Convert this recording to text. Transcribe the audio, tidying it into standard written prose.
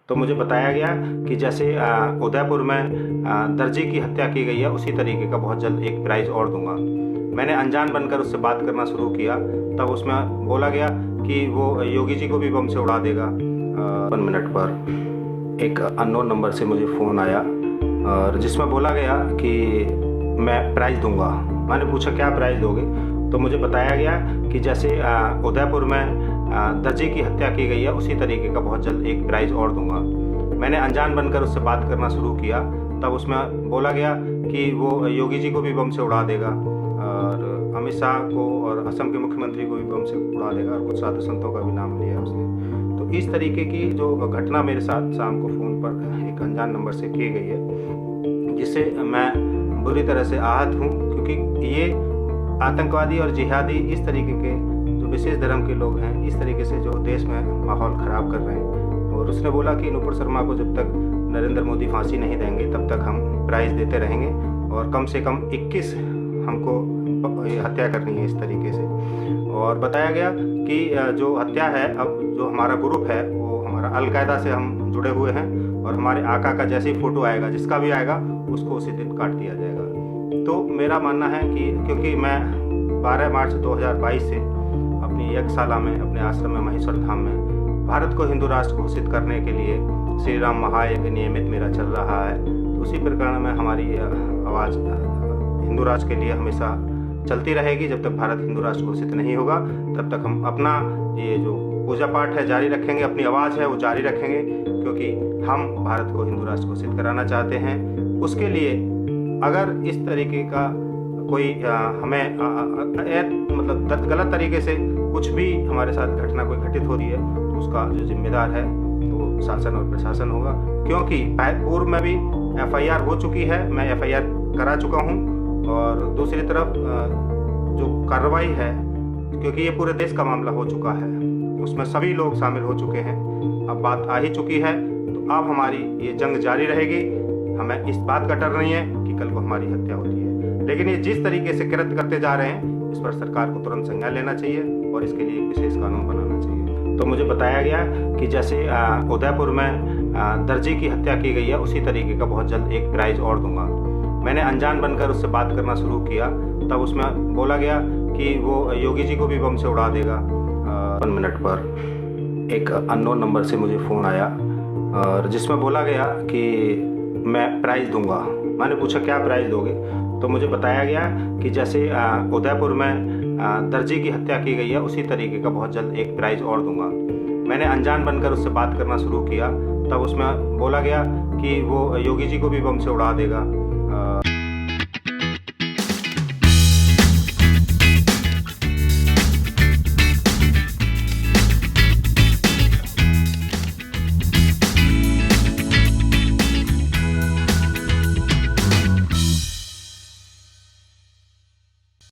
तो मुझे बताया गया कि जैसे उदयपुर में दर्जी की हत्या की गई है, उसी तरीके का बहुत जल्द एक प्राइज़ और दूंगा। मैंने अनजान बनकर उससे बात करना शुरू किया, तब उसमें बोला गया कि वो योगी जी को भी बम से उड़ा देगा। 1 मिनट पर एक अननोन नंबर से मुझे फ़ोन आया और जिसमें बोला गया कि मैं प्राइज़ दूंगा। मैंने पूछा क्या प्राइज़ दोगे, तो मुझे बताया गया कि जैसे उदयपुर में दर्जी की हत्या की गई है, उसी तरीके का बहुत जल्द एक प्राइज़ और दूंगा। मैंने अनजान बनकर उससे बात करना शुरू किया, तब उसमें बोला गया कि वो योगी जी को भी बम से उड़ा देगा और अमित शाह को और असम के मुख्यमंत्री को भी बम से उड़ा देगा और कुछ साधु संतों का भी नाम लिया उसने। तो इस तरीके की जो घटना मेरे साथ शाम को फ़ोन पर एक अनजान नंबर से की गई है, जिससे मैं बुरी तरह से आहत हूँ, क्योंकि ये आतंकवादी और जिहादी इस तरीके के जो विशेष धर्म के लोग हैं, इस तरीके से जो देश में माहौल ख़राब कर रहे हैं। और उसने बोला कि नुपुर शर्मा को जब तक नरेंद्र मोदी फांसी नहीं देंगे तब तक हम प्राइज़ देते रहेंगे और कम से कम 21 हमको हत्या करनी है इस तरीके से। और बताया गया कि जो हत्या है, अब जो हमारा ग्रुप है वो हमारा अलकायदा से हम जुड़े हुए हैं और हमारे आका का जैसे ही फ़ोटो आएगा, जिसका भी आएगा उसको उसी दिन काट दिया जाएगा। तो मेरा मानना है कि क्योंकि मैं 12 मार्च 2022 से अपनी यज्ञशाला में, अपने आश्रम में, महेश्वर धाम में भारत को हिंदू राष्ट्र घोषित करने के लिए श्री राम महायज्ञ नियमित मेरा चल रहा है। तो उसी प्रकार में हमारी आवाज़ हिंदू राष्ट्र के लिए हमेशा चलती रहेगी। जब तक भारत हिंदू राष्ट्र घोषित नहीं होगा तब तक हम अपना ये जो पूजा पाठ है जारी रखेंगे, अपनी आवाज़ है वो जारी रखेंगे, क्योंकि हम भारत को हिंदू राष्ट्र घोषित कराना चाहते हैं। उसके लिए अगर इस तरीके का कोई हमें मतलब गलत तरीके से कुछ भी हमारे साथ घटना कोई घटित हो रही है, तो उसका जो जिम्मेदार है वो शासन और प्रशासन होगा। क्योंकि पूर्व में भी FIR हो चुकी है, मैं FIR करा चुका हूँ। और दूसरी तरफ जो कार्रवाई है, क्योंकि ये पूरे देश का मामला हो चुका है, उसमें सभी लोग शामिल हो चुके हैं, अब बात आ ही चुकी है, तो अब हमारी ये जंग जारी रहेगी। हमें इस बात का डर नहीं है कि कल को हमारी हत्या होती है, लेकिन ये जिस तरीके से कृत्य करते जा रहे हैं, इस पर सरकार को तुरंत संज्ञान लेना चाहिए और इसके लिए एक विशेष कानून बनाना चाहिए। तो मुझे बताया गया कि जैसे उदयपुर में दर्जी की हत्या की गई है, उसी तरीके का बहुत जल्द एक प्राइज़ और दूंगा। मैंने अनजान बनकर उससे बात करना शुरू किया, तब उसमें बोला गया कि वो योगी जी को भी बम से उड़ा देगा। 1 मिनट पर एक अननोन नंबर से मुझे फ़ोन आया और जिसमें बोला गया कि मैं प्राइज़ दूंगा। मैंने पूछा क्या प्राइज़ दोगे, तो मुझे बताया गया कि जैसे उदयपुर में दर्जी की हत्या की गई है, उसी तरीके का बहुत जल्द एक प्राइज़ और दूंगा। मैंने अनजान बनकर उससे बात करना शुरू किया, तब उसमें बोला गया कि वो योगी जी को भी बम से उड़ा देगा